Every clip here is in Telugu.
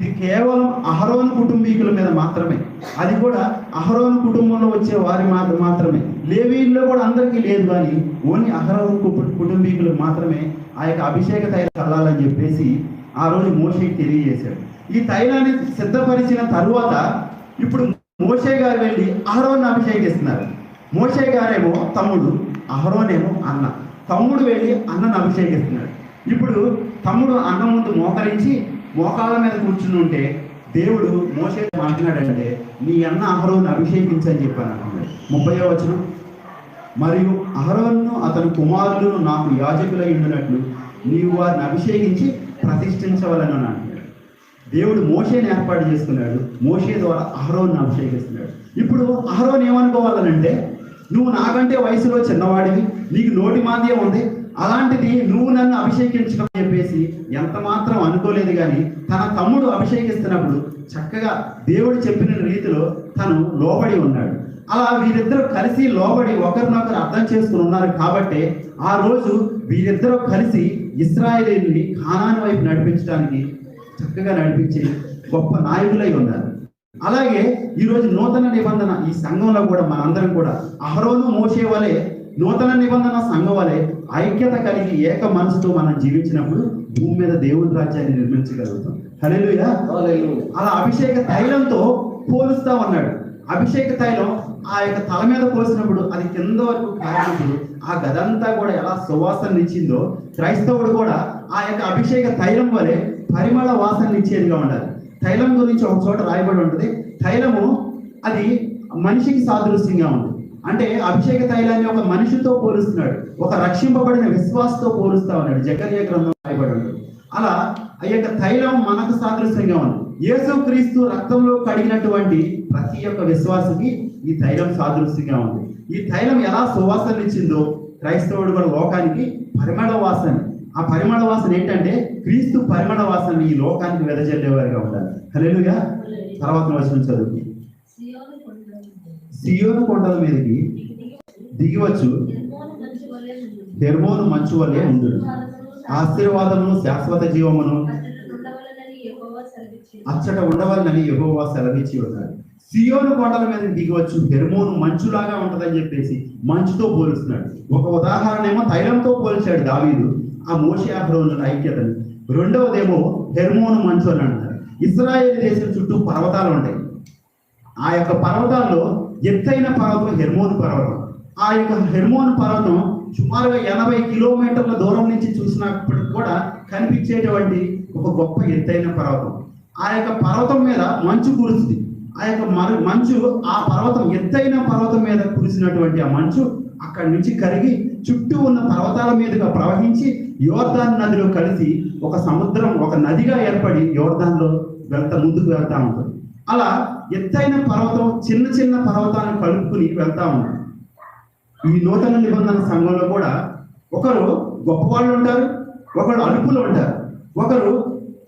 ఇది కేవలం అహరోను కుటుంబీకుల మీద మాత్రమే, అది కూడా అహరోను కుటుంబంలో వచ్చే వారి మాత్రమే. లేవీల్లో కూడా అందరికీ లేదు, కానీ ఓన్లీ అహరోను కుటుంబీకులకు మాత్రమే ఆ యొక్క అభిషేక తైలం చల్లాలని చెప్పేసి ఆ రోజు మోషేకి తెలియజేశాడు. ఈ తైలాన్ని సిద్ధపరిచిన తరువాత ఇప్పుడు మోషే గారు వెళ్ళి అహరోను అభిషేకిస్తున్నారు. మోషే గారేమో తమ్ముడు, అహరోనేమో అన్న. తమ్ముడు వెళ్ళి అన్నను అభిషేకిస్తున్నాడు. ఇప్పుడు తమ్ముడు అన్న ముందు మోకరించి మోకాళ్ళ మీద కూర్చుని ఉంటే దేవుడు మోషే మాట్లాడాడంటే, నీ అన్న అహరోను అభిషేకించని చెప్పాను అంటున్నాడు. 30వ వచనం, మరియు అహరోను అతని కుమారులను నాకు యాజకులై ఉండినట్లు నీవు వారిని అభిషేకించి ప్రతిష్ఠించవలను అని అంటున్నాడు. దేవుడు మోషేని ఏర్పాటు చేసుకున్నాడు, మోషే ద్వారా అహరోను అభిషేకిస్తున్నాడు. ఇప్పుడు అహరోను ఏమనుకోవాలనంటే, నువ్వు నాకంటే వయసులో చిన్నవాడివి, నీకు నోటి మాంద్యం ఉంది, అలాంటిది నువ్వు నన్ను అభిషేకించడం చెప్పేసి ఎంత మాత్రం అనుకోలేదు. కానీ తన తమ్ముడు అభిషేకిస్తున్నప్పుడు చక్కగా దేవుడు చెప్పిన రీతిలో తను లోబడి ఉన్నాడు. అలా వీరిద్దరూ కలిసి లోబడి ఒకరినొకరు అర్థం చేసుకుని ఉన్నారు కాబట్టి ఆ రోజు వీరిద్దరూ కలిసి ఇశ్రాయేలీయుల్ని కానాను వైపు నడిపించడానికి చక్కగా నడిపించి గొప్ప నాయకులై ఉన్నారు. అలాగే ఈరోజు నూతన నిబంధన ఈ సంఘంలో కూడా మనందరం కూడా అహరోను మోషే వలె నూతన నిబంధన సంఘం వలె ఐక్యత కలిగి ఏక మనసుతో మనం జీవించినప్పుడు భూమి మీద దేవుని రాజ్యాన్ని నిర్మించగలుగుతాం. హల్లెలూయా. అలా అభిషేక తైలంతో పోలుస్తా ఉన్నాడు. అభిషేక తైలం ఆ యొక్క తల మీద పోసినప్పుడు అది కింద వరకు కారినప్పుడు ఆ గదంతా కూడా ఎలా సువాసన ఇచ్చిందో క్రైస్తవుడు కూడా ఆ యొక్క అభిషేక తైలం వలె పరిమళ వాసన ఇచ్చేదిగా ఉండాలి. తైలం గురించి ఒక చోట రాయబడి ఉంటుంది, తైలము అది మనిషికి సాదృశ్యంగా ఉంది. అంటే అభిషేక తైలాన్ని ఒక మనిషితో పోలుస్తున్నాడు, ఒక రక్షింపబడిన విశ్వాసతో పోలుస్తా ఉన్నాడు. జకర్యా గ్రంథం రాయబడి ఉంటుంది. అలా ఆ యొక్క తైలం మనకు సాదృశ్యంగా ఉంది. యేసు క్రీస్తు రక్తంలో కడిగినటువంటి ప్రతి ఒక్క విశ్వాసకి ఈ తైలం సాదృశ్యంగా ఉంది. ఈ తైలం ఎలా సువాసన ఇచ్చిందో క్రైస్తవుడు కూడా లోకానికి పరిమళ వాసన, ఆ పరిమళ వాసన ఏంటంటే క్రీస్తు పరిమళ వాసన ఈ లోకానికి వెదజల్లేవారుగా ఉండాలి. హల్లెలూయా. తర్వాత వచనం చదువు, సియోను కొండల మీదకి దిగివచ్చు, హెర్మోను మంచు వలె ఉండు, ఆశీర్వాదమును శాశ్వత జీవమును అచ్చట ఉండవాలని యెహోవా సెలవిచ్చి ఉన్నాడు. సియోను కొండల మీద దిగవచ్చు, హెర్మోను మంచులాగా ఉంటదని చెప్పేసి మంచుతో పోలుస్తున్నాడు. ఒక ఉదాహరణ ఏమో తైలంతో పోల్చాడు దావీదు ఆ మోషే అహరోనుల ఐక్యతని. రెండవదేమో హెర్మోను మంచు అని అంటారు. ఇశ్రాయేలు దేశం చుట్టూ పర్వతాలు ఉంటాయి. ఆ యొక్క పర్వతాల్లో ఎత్తైన పర్వతం హెర్మోను పర్వతం. ఆ యొక్క హెర్మోను పర్వతం సుమారుగా 80 కిలోమీటర్ల దూరం నుంచి చూసినప్పటికి కూడా కనిపించేటువంటి ఒక గొప్ప ఎత్తైన పర్వతం. ఆ యొక్క పర్వతం మీద మంచు కురుస్తుంది. ఆ యొక్క మంచు ఆ పర్వతం ఎత్తైన పర్వతం మీద కురిసినటువంటి ఆ మంచు అక్కడి నుంచి కరిగి చుట్టూ ఉన్న పర్వతాల మీదుగా ప్రవహించి యోర్దాన్ నదిలో కలిసి ఒక సముద్రం, ఒక నదిగా ఏర్పడి యోర్దాన్లో ముందుకు వెళ్తా ఉంటుంది. అలా ఎత్తైన పర్వతం చిన్న చిన్న పర్వతాలను కలుపుకుని వెళ్తా ఉంటారు. ఈ నూతన నిబంధన సంఘంలో కూడా ఒకరు గొప్పవాళ్ళు ఉంటారు, ఒకరు అలుపులు ఉంటారు, ఒకరు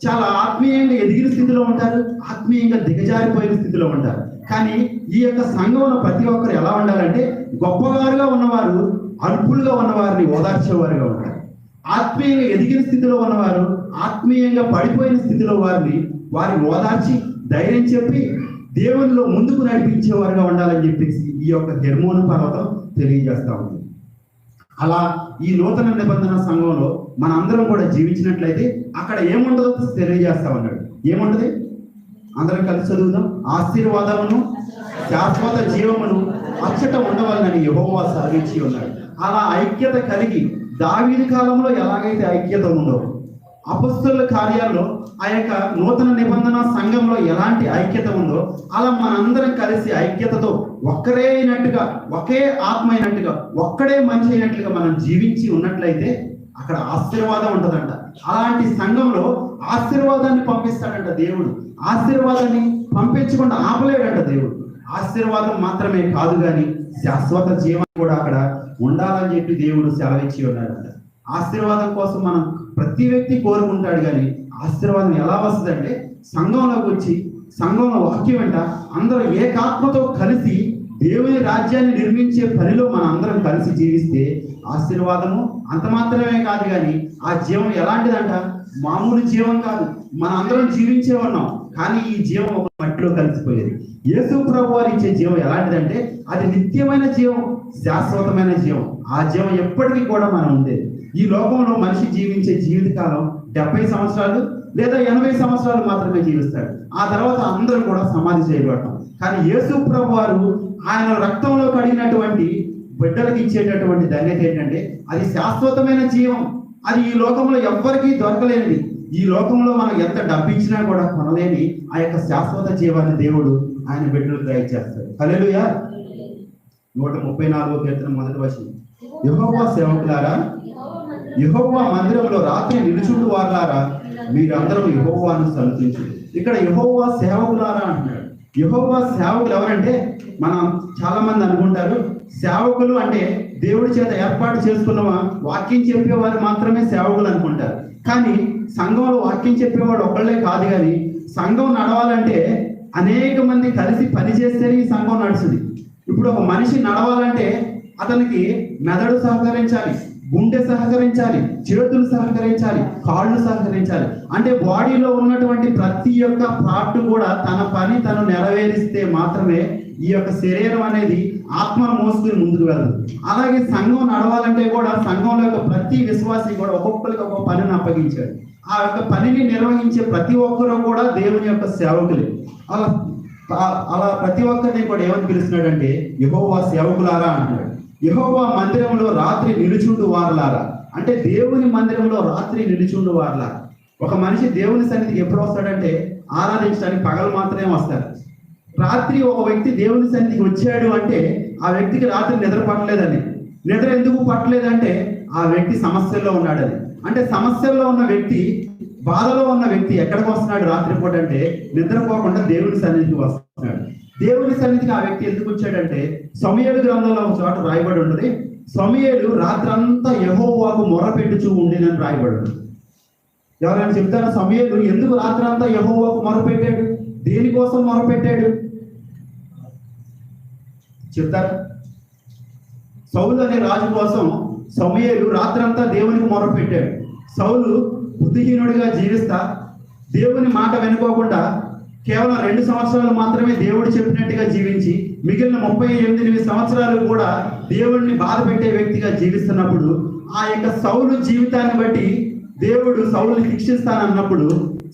చాలా ఆత్మీయంగా ఎదిగిన స్థితిలో ఉంటారు, ఆత్మీయంగా దిగజారిపోయిన స్థితిలో ఉంటారు. కానీ ఈ యొక్క సంఘంలో ప్రతి ఒక్కరు ఎలా ఉండాలంటే గొప్పవారుగా ఉన్నవారు అల్పులుగా ఉన్నవారిని ఓదార్చేవారుగా ఉంటారు. ఆత్మీయంగా ఎదిగిన స్థితిలో ఉన్నవారు ఆత్మీయంగా పడిపోయిన స్థితిలో వారిని ఓదార్చి ధైర్యం చెప్పి దేవునిలో ముందుకు నడిపించేవారుగా ఉండాలని చెప్పేసి ఈ యొక్క హెర్మోను పర్వతం తెలియజేస్తా ఉంది. అలా ఈ నూతన నిబంధన సంఘంలో మనందరం కూడా జీవించినట్లయితే అక్కడ ఏముండదో తెలియజేస్తా ఉన్నాడు. ఏముంటది? అందరం కలిసి చదువుదాం. ఆశీర్వాదమును శాశ్వత జీవమును అచ్చట ఉండవాలని యెహోవా సెలవిచ్చి ఉన్నాడు. అలా ఐక్యత కలిగి దావీదు కాలంలో ఎలాగైతే ఐక్యత ఉందో, అపొస్తలుల కార్యాల్లో ఆ యొక్క నూతన నిబంధన సంఘంలో ఎలాంటి ఐక్యత ఉందో, అలా మనందరం కలిసి ఐక్యతతో ఒక్కరే అయినట్టుగా, ఒకే ఆత్మ అయినట్టుగా, ఒక్కడే మనిషి అయినట్లుగా మనం జీవించి ఉన్నట్లయితే అక్కడ ఆశీర్వాదం ఉంటుందంట. అలాంటి సంఘంలో ఆశీర్వాదాన్ని పంపిస్తాడంట దేవుడు. ఆశీర్వాదాన్ని పంపించకుండా ఆపలేడంట దేవుడు. ఆశీర్వాదం మాత్రమే కాదు కానీ శాశ్వత జీవం కూడా అక్కడ ఉండాలని చెప్పి దేవుడు సెలవిచ్చి ఉన్నాడంట. ఆశీర్వాదం కోసం మనం ప్రతి వ్యక్తి కోరుకుంటాడు, కానీ ఆశీర్వాదం ఎలా వస్తుందంటే సంఘంలోకి వచ్చి సంఘంలో వాక్యం వెంట అందరూ ఏకాత్మతో కలిసి దేవుని రాజ్యాన్ని నిర్మించే పనిలో మనం అందరం కలిసి జీవిస్తే ఆశీర్వాదము అంత మాత్రమే కాదు, కానీ ఆ జీవం ఎలాంటిదంట? మామూలు జీవం కాదు, మన అందరం జీవించే ఉన్నాం, కానీ ఈ జీవం ఒక మట్టిలో కలిసిపోయేది. యేసు ప్రభు వారు ఇచ్చే జీవం ఎలాంటిదంటే అది నిత్యమైన జీవం, శాశ్వతమైన జీవం. ఆ జీవం ఎప్పటికీ కూడా మనం ఉండేది. ఈ లోకంలో మనిషి జీవించే జీవితకాలం 70 సంవత్సరాలు లేదా 80 సంవత్సరాలు మాత్రమే జీవిస్తాడు. ఆ తర్వాత అందరూ కూడా సమాధి చేయబడతాం. కానీ యేసు ప్రభు వారు ఆయన రక్తంలో కడిగినటువంటి బిడ్డలకు ఇచ్చేటటువంటి ధన్యత ఏంటంటే అది శాశ్వతమైన జీవం. అది ఈ లోకంలో ఎవ్వరికీ దొరకలేనిది. ఈ లోకంలో మనం ఎంత డబ్బిచ్చినా కూడా కొనలేని ఆ యొక్క శాశ్వత జీవాన్ని దేవుడు ఆయన బిడ్డలకు దయచేస్తాడు. హల్లెలూయా. 134వ కీర్తన మొదటి వచనం, యెహోవా సేవకులారా, యెహోవా మందిరంలో రాత్రి నిలుచుండు వారులారా, మీరందరూ యెహోవాను స్తుతించుడి. ఇక్కడ యెహోవా సేవకులారా అంటున్నాడు. యెహోవా సేవకులు ఎవరంటే, మనం చాలా మంది అనుకుంటారు సేవకులు అంటే దేవుడి చేత ఏర్పాటు చేసుకున్న వాక్యం చెప్పేవారు మాత్రమే సేవకులు అనుకుంటారు. కానీ సంఘంలో వాక్యం చెప్పేవాడు ఒకళ్ళే కాదు, కానీ సంఘం నడవాలంటే అనేక మంది కలిసి పనిచేస్తేనే ఈ సంఘం నడుస్తుంది. ఇప్పుడు ఒక మనిషి నడవాలంటే అతనికి మెదడు సహకరించాలి, గుండె సహకరించాలి, చేతులు సహకరించాలి, కాళ్ళు సహకరించాలి. అంటే బాడీలో ఉన్నటువంటి ప్రతి ఒక్క పార్ట్ కూడా తన పని తను నెరవేరిస్తే మాత్రమే ఈ యొక్క శరీరం అనేది ఆత్మను మోసుకుని ముందుకు వెళ్ళదు. అలాగే సంఘం నడవాలంటే కూడా సంఘంలో యొక్క ప్రతి విశ్వాసి కూడా ఒక్కొక్కరికి ఒక్కొక్క పనిని అప్పగించాడు. ఆ యొక్క పనిని నిర్వహించే ప్రతి ఒక్కరూ కూడా దేవుని యొక్క సేవకులే. అలా ప్రతి ఒక్కరిని కూడా ఏమని పిలుస్తున్నాడంటే యెహోవా సేవకులారా అంటున్నాడు. యెహోవా మందిరంలో రాత్రి నిలుచుండు వారులారా అంటే దేవుని మందిరంలో రాత్రి నిలుచుండు వారులారా. ఒక మనిషి దేవుని సన్నిధికి ఎప్పుడు వస్తాడంటే ఆరాధించడానికి పగలు మాత్రమే వస్తాడు. రాత్రి ఒక వ్యక్తి దేవుని సన్నిధికి వచ్చాడు అంటే ఆ వ్యక్తికి రాత్రి నిద్ర పట్టలేదని. నిద్ర ఎందుకు పట్టలేదంటే ఆ వ్యక్తి సమస్యల్లో ఉన్నాడని. అంటే సమస్యల్లో ఉన్న వ్యక్తి, బాధలో ఉన్న వ్యక్తి ఎక్కడికి వస్తున్నాడు రాత్రిపూట అంటే నిద్రపోకుండా దేవుని సన్నిధికి వస్తున్నాడు. దేవుని సన్నిధికి ఆ వ్యక్తి ఎందుకు వచ్చాడంటే సమూయేలు గ్రంథంలో ఒక చోట రాయబడి ఉంటుంది, సమూయేలు రాత్రంతా యెహోవాకు మొరపెట్టుచూ ఉండేనని రాయబడి ఉంటుంది. ఎవరైనా చెప్తారా సమూయేలు ఎందుకు రాత్రంతా యెహోవాకు మొరపెట్టాడు, దేనికోసం మొరపెట్టాడు చెప్తారా? సౌలు అనే రాజు కోసం సమూయేలు రాత్రంతా దేవునికి మొరపెట్టాడు. సౌలు బుద్ధిహీనుడిగా జీవిస్తా దేవుని మాట వినుకోకుండా కేవలం 2 సంవత్సరాలు మాత్రమే దేవుడు చెప్పినట్టుగా జీవించి మిగిలిన 38 సంవత్సరాలు కూడా దేవుడిని బాధ పెట్టే వ్యక్తిగా జీవిస్తున్నప్పుడు ఆ యొక్క సౌలు జీవితాన్ని బట్టి దేవుడు సౌలుని శిక్షిస్తానన్నప్పుడు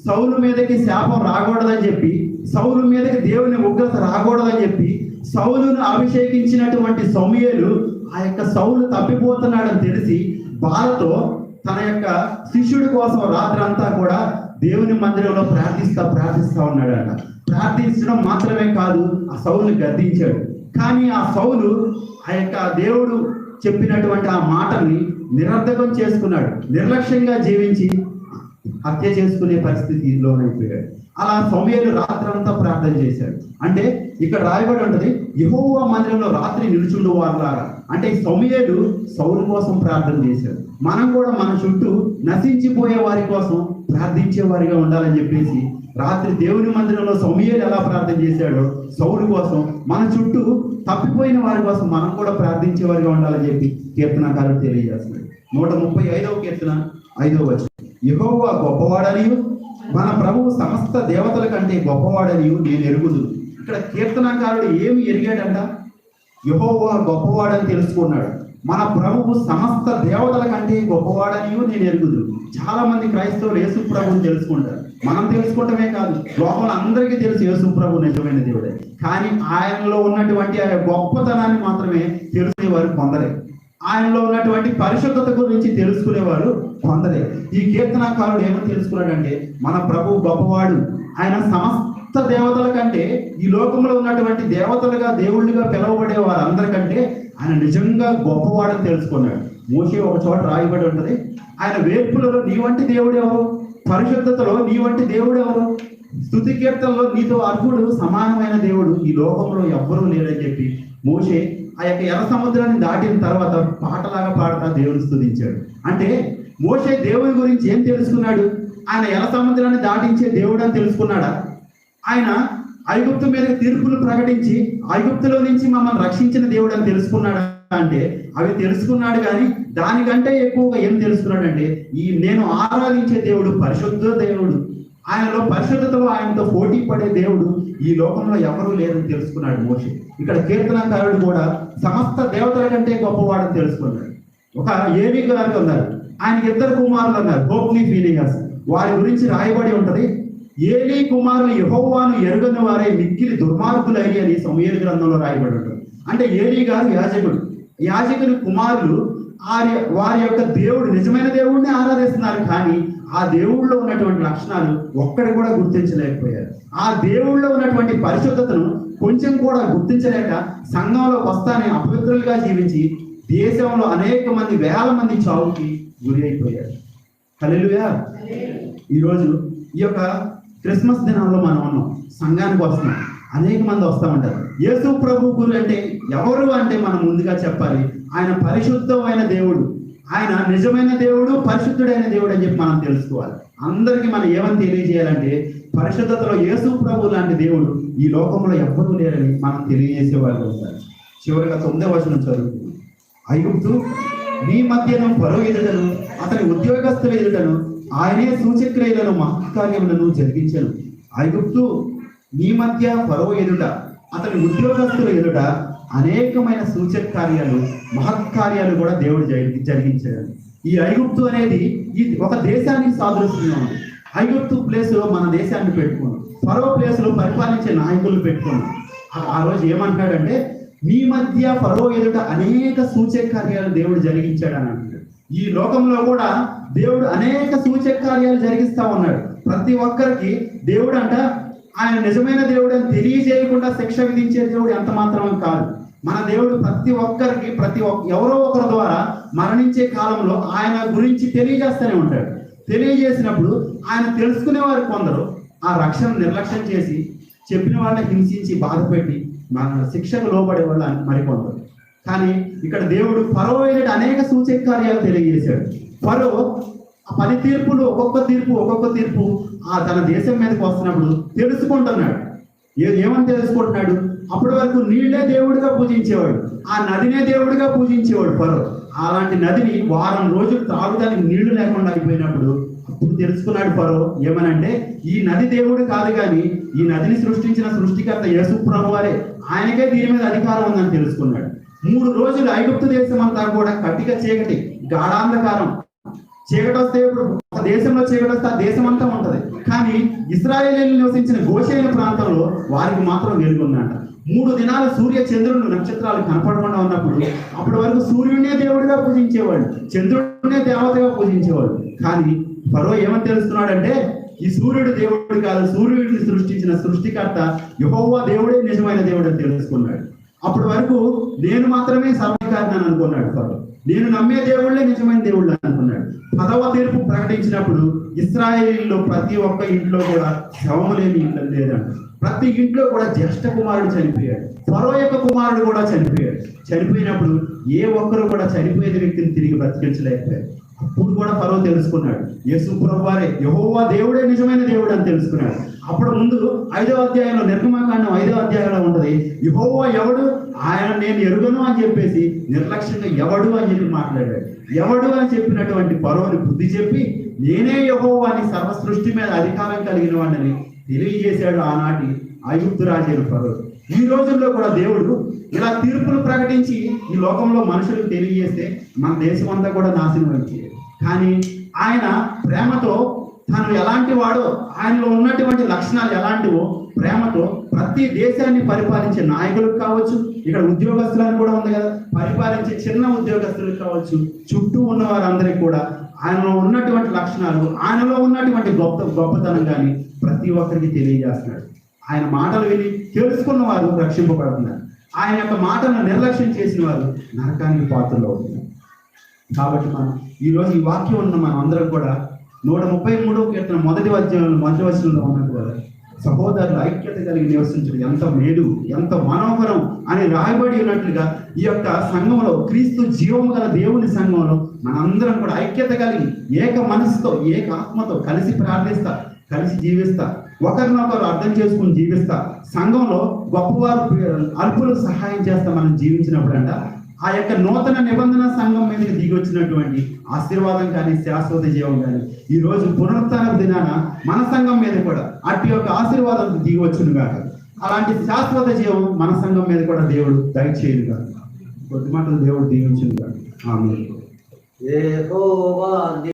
సౌలు మీదకి శాపం రాకూడదని చెప్పి, సౌలు మీదకి దేవుని ఉగ్రత రాకూడదని చెప్పి సౌలును అభిషేకించినటువంటి సమూయేలు ఆ యొక్క సౌలు తప్పిపోతున్నాడని తెలిసి బాధతో తన యొక్క శిష్యుడి కోసం రాత్రంతా కూడా దేవుని మందిరంలో ప్రార్థిస్తా ఉన్నాడట. ప్రార్థించడం మాత్రమే కాదు, ఆ సౌలుని గద్దించాడు. కానీ ఆ సౌలు ఆ యొక్క దేవుడు చెప్పినటువంటి ఆ మాటని నిరర్ధకం చేసుకున్నాడు, నిర్లక్ష్యంగా జీవించి హత్య చేసుకునే పరిస్థితిలో అయిపోయాడు. అలా సమూయేలు రాత్రంతా ప్రార్థన చేశాడు. అంటే ఇక్కడ రాయబడి ఉంటుంది యెహోవా మందిరంలో రాత్రి నిలుచుండు వారులారా అంటే ఈ సమూయేలు సౌలు కోసం ప్రార్థన చేశాడు. మనం కూడా మన చుట్టూ నశించిపోయే వారి కోసం ప్రార్థించే వారిగా ఉండాలని చెప్పేసి రాత్రి దేవుని మందిరంలో సమూయేలు ఎలా ప్రార్థన చేశాడో సౌలు కోసం మన చుట్టూ తప్పిపోయిన వారి కోసం మనం కూడా ప్రార్థించే వారిగా ఉండాలని చెప్పి కీర్తనకారుడు తెలియజేస్తున్నాడు. 135వ కీర్తన 5వ వచనం, యెహోవా గొప్పవాడనియు మన ప్రభువు సమస్త దేవతల కంటే గొప్పవాడనియు నేను ఎరుగుదు. ఇక్కడ కీర్తనకారుడు ఏమి ఎరిగాడంట? యెహోవా గొప్పవాడని తెలుసుకున్నాడు. మన ప్రభువు సమస్త దేవతల కంటే గొప్పవాడనియు నేను ఎరుగుదు. చాలా మంది క్రైస్తవులు యేసు ప్రభువుని తెలుసుకుంటారు. మనం తెలుసుకోవటమే కాదు, లోపల అందరికీ తెలుసు యేసు ప్రభు నిజమైన దేవుడే. కానీ ఆయనలో ఉన్నటువంటి ఆ గొప్పతనాన్ని మాత్రమే తెలుసుకునేవారు కొందరే. ఆయనలో ఉన్నటువంటి పరిశుద్ధత గురించి తెలుసుకునేవారు కొందరే. ఈ కీర్తనకారుడు ఏమని తెలుసుకున్నాడంటే మన ప్రభు గొప్పవాడు, ఆయన సమస్త దేవతల కంటే, ఈ లోకంలో ఉన్నటువంటి దేవతలుగా దేవుళ్ళుగా పిలువబడే వారందరికంటే ఆయన నిజంగా గొప్పవాడని తెలుసుకున్నాడు. మోషే ఒక చోట రాయబడి ఉంటది, ఆయన వేర్పులలో నీ వంటి దేవుడు ఎవరు, పరిశుద్ధతలో నీ వంటి దేవుడు ఎవరు, స్తుతి కీర్తనలో నీతో అర్హుడు సమానమైన దేవుడు ఈ లోకంలో ఎవ్వరూ లేరని చెప్పి మోషే ఆ యొక్క ఎర్ర సముద్రాన్ని దాటిన తర్వాత పాటలాగా పాడుతా దేవుని స్తుతించాడు. అంటే మోషే దేవుని గురించి ఏం తెలుసుకున్నాడు? ఆయన ఎర్ర సముద్రాన్ని దాటించే దేవుడు అని తెలుసుకున్నాడా? ఆయన ఐగుప్తు మీద తీర్పులు ప్రకటించి ఐగుప్తులో నుంచి మమ్మల్ని రక్షించిన దేవుడు అని తెలుసుకున్నాడా? అంటే అవి తెలుసుకున్నాడు, కానీ దానికంటే ఎక్కువగా ఏం తెలుసుకున్నాడంటే నేను ఆరాధించే దేవుడు పరిశుద్ధ దేవుడు, ఆయనలో పరిశుద్ధతలో ఆయనతో పోటీ పడే దేవుడు ఈ లోకంలో ఎవరూ లేరని తెలుసుకున్నాడు మోషే. ఇక్కడ కీర్తనకారుడు కూడా సమస్త దేవతల కంటే గొప్పవాడని తెలుసుకున్నాడు. ఒక ఏలీ గారు ఉన్నారు, ఆయనకి 2 కుమారులు ఉన్నారు, హోప్ని ఫీనిహాస్. వారి గురించి రాయబడి ఉంటది, ఏలీ కుమారులు యెహోవాను ఎరుగని వారే మిక్కిలి దుర్మార్గులై అని సమూయేలు గ్రంథంలో రాయబడి ఉంటుంది. అంటే ఏలీ గారు యాజకుడు, యాజకుని కుమారులు వారి యొక్క దేవుడు నిజమైన దేవుడిని ఆరాధిస్తున్నారు, కానీ ఆ దేవుళ్ళలో ఉన్నటువంటి లక్షణాలు ఒక్కడి కూడా గుర్తించలేకపోయారు. ఆ దేవుళ్ళలో ఉన్నటువంటి పరిశుద్ధతను కొంచెం కూడా గుర్తించలేక సంఘంలోకి వస్తానే అపవిత్రులుగా జీవించి దేశంలో అనేక మంది, వేల మంది చావుకి గురి అయిపోయారు. హల్లెలూయా. ఈరోజు ఈ యొక్క క్రిస్మస్ దినాల్లో మనం ఉన్నాం, సంఘానికి వస్తున్నాం, అనేక మంది వస్తూ ఉంటారు. యేసు ప్రభు గురు అంటే ఎవరు అంటే మనం ముందుగా చెప్పాలి, ఆయన పరిశుద్ధమైన దేవుడు, ఆయన నిజమైన దేవుడు, పరిశుద్ధుడైన దేవుడు అని చెప్పి మనం తెలుసుకోవాలి. అందరికీ మనం ఏమని తెలియజేయాలంటే పరిశుద్ధతలో యేసు ప్రభు లాంటి దేవుడు ఈ లోకంలో ఎవ్వరూ లేరని మనం తెలియజేసే వాళ్ళు ఉంటారు. చివరిగా 9వ వచనం చదువుతుంది. ఐగుప్తు నీ మధ్యను ఫరో ఎదుటను అతని ఉద్యోగస్తుల ఎదుటను ఆయనే సూచక్రియలను మహత్కార్యములను జరిగించను. ఐగుప్తు నీ మధ్య ఫరో ఎదుట అతని ఉద్యోగస్తుల ఎదుట అనేకమైన సూచక కార్యాలు, మహత్కార్యాలు కూడా దేవుడు జరిగించాడు. ఈ ఐగుప్తు అనేది ఒక దేశానికి సాదృశ్యంగా ఉంది. ఐగుప్తు ప్లేస్ లో మన దేశాన్ని పెట్టుకున్నాం, ఫరో ప్లేస్ లో పరిపాలించే నాయకులు పెట్టుకున్నాం. ఆ రోజు ఏమంటాడంటే మీ మధ్య ఫరో ఎదుట అనేక సూచక కార్యాలు దేవుడు జరిగించాడు అని అంటాడు. ఈ లోకంలో కూడా దేవుడు అనేక సూచక కార్యాలు జరిగిస్తా ఉన్నాడు. ప్రతి ఒక్కరికి దేవుడు అంట ఆయన నిజమైన దేవుడు అని తెలియజేయకుండా శిక్ష విధించే దేవుడు ఎంత మాత్రం కాదు. మన దేవుడు ప్రతి ఒక్కరికి ఎవరో ఒకరి ద్వారా మరణించే కాలంలో ఆయన గురించి తెలియజేస్తూనే ఉంటాడు. తెలియజేసినప్పుడు ఆయన తెలుసుకునే వారు కొందరు ఆ రక్షణ నిర్లక్ష్యం చేసి చెప్పిన వాళ్ళని హింసించి బాధపెట్టి మన శిక్షకు లోబడే వాళ్ళు మరికొందరు. కానీ ఇక్కడ దేవుడు ఫరో ఎదుట అనేక సూచక కార్యాలు తెలియజేశాడు. ఫరో 10 తీర్పులు, ఒక్కొక్క తీర్పు తన దేశం మీదకి వస్తున్నప్పుడు తెలుసుకుంటున్నాడు. ఏమని తెలుసుకుంటున్నాడు? అప్పటి వరకు నీళ్లే దేవుడిగా పూజించేవాడు, ఆ నదినే దేవుడిగా పూజించేవాడు ఫరో. అలాంటి నదిని వారం రోజులు తాగడానికి నీళ్లు లేకుండా అయిపోయినప్పుడు అప్పుడు తెలుసుకున్నాడు ఫరో ఏమనంటే ఈ నది దేవుడు కాదు, కానీ ఈ నదిని సృష్టించిన సృష్టికర్త యేసు ప్రభువారే, ఆయనకే దీని మీద అధికారం ఉందని తెలుసుకున్నాడు. 3 రోజులు ఐగుప్తు దేశం అంతా కూడా కట్టిక చీకటి, గాఢాంధకారం. చీకటి వస్తే ఇప్పుడు ఒక దేశంలో చీకటి వస్తే ఆ దేశం అంతా ఉంటది, కానీ ఇశ్రాయేలీయులు నివసించిన గోషేను ప్రాంతంలో వారికి మాత్రం వెలుగుందంట. 3 దినాలు సూర్య చంద్రులు నక్షత్రాలు కనపడకుండా ఉన్నప్పుడు అప్పటి వరకు సూర్యుడినే దేవుడిగా పూజించేవాడు, చంద్రుడినే దేవతగా పూజించేవాడు. కానీ ఫరో ఏమని తెలుస్తున్నాడంటే ఈ సూర్యుడు దేవుడు కాదు, సూర్యుడిని సృష్టించిన సృష్టికర్త యెహోవా దేవుడే నిజమైన దేవుడు అని తెలుసుకున్నాడు. అప్పటి వరకు నేను మాత్రమే సర్వాధికారిని అనుకున్నాడు ఫరో, నేను నమ్మే దేవుళ్ళే నిజమైన దేవుళ్ళు అనుకున్నాడు. 10వ తీర్పు ప్రకటించినప్పుడు ఇశ్రాయేలీయుల్లో ప్రతి ఒక్క ఇంట్లో కూడా శవము లేని ఇల్లు లేదంట. ప్రతి ఇంట్లో కూడా జ్యేష్ఠ కుమారుడు చనిపోయాడు, ఫరో యొక్క కుమారుడు కూడా చనిపోయాడు. చనిపోయినప్పుడు ఏ ఒక్కరు కూడా చనిపోయిన వ్యక్తిని తిరిగి బ్రతికించలేకపోయారు. అప్పుడు కూడా ఫరో తెలుసుకున్నాడు యేసు ప్రభువారే యెహోవా దేవుడే నిజమైన దేవుడు అని తెలుసుకున్నాడు. అప్పుడు ముందు 5వ అధ్యాయంలో, నిర్గమకాండం 5వ అధ్యాయంలో ఉంటది, యెహోవా ఎవడు, ఆయన నేను ఎరుగను అని చెప్పేసి నిర్లక్ష్యంగా ఎవడు అని చెప్పి మాట్లాడాడు. ఎవడు అని చెప్పినటువంటి ఫరోని బుద్ధి చెప్పి నేనే యెహోవా అని సర్వ సృష్టి మీద అధికారం కలిగిన వాడిని తెలియజేశాడు ఆనాటి ఐగుప్తు రాజైన ఫరో. ఈ రోజుల్లో కూడా దేవుడు ఇలా తీర్పులు ప్రకటించి ఈ లోకంలో మనుషులకు తెలియజేస్తే మన దేశం అంతా కూడా నాశనం అయిపోయేది. కానీ ఆయన ప్రేమతో తను ఎలాంటి వాడో, ఆయనలో ఉన్నటువంటి లక్షణాలు ఎలాంటివో ప్రేమతో ప్రతి దేశాన్ని పరిపాలించే నాయకులకు కావచ్చు, ఇక్కడ ఉద్యోగస్తులను కూడా ఉంది కదా, పరిపాలించే చిన్న ఉద్యోగస్తులకు కావచ్చు, చుట్టూ ఉన్న వారందరికీ కూడా ఆయనలో ఉన్నటువంటి లక్షణాలు, ఆయనలో ఉన్నటువంటి గొప్పతనం కానీ ప్రతి ఒక్కరికి తెలియజేస్తున్నాడు. ఆయన మాటలు విని తెలుసుకున్న వారు రక్షింపబడుతున్నారు, ఆయన యొక్క మాటలను నిర్లక్ష్యం చేసిన వారు నరకానికి పాత్రలో అవుతున్నారు. కాబట్టి మనం ఈరోజు ఈ వాక్యం ఉన్న మనం అందరం కూడా 133వ కీర్తన మొదటి వచనంలో ఉన్నట్టు కూడా సహోదరులు ఐక్యత కలిగి నివసించడం ఎంత మేలు, ఎంత మనోహరం అని రాయబడి ఉన్నట్లుగా ఈ యొక్క సంఘంలో, క్రీస్తు జీవము గల దేవుని సంఘంలో మనందరం కూడా ఐక్యత కలిగి ఏక మనసుతో, ఏక ఆత్మతో కలిసి ప్రార్థిస్తా, కలిసి జీవిస్తా, ఒకరినొకరు అర్థం చేసుకుని జీవిస్తా, సంఘంలో గొప్పవారు అల్పులకు సహాయం చేస్తా మనం జీవించినప్పుడంట ఆ యొక్క నూతన నిబంధన సంఘం మీదకి దిగి వచ్చినటువంటి ఆశీర్వాదం కానీ శాశ్వత జీవం కానీ ఈ రోజు పునరుత్థాన దినాన మన సంఘం మీద కూడా అట్టి యొక్క ఆశీర్వాదం దిగి వచ్చును కాక అలాంటి శాశ్వత జీవం మన సంఘం మీద కూడా దేవుడు దయచేయను కాక కొద్ది మాటలు దేవుడు దీవించును కాక ఆమేన్.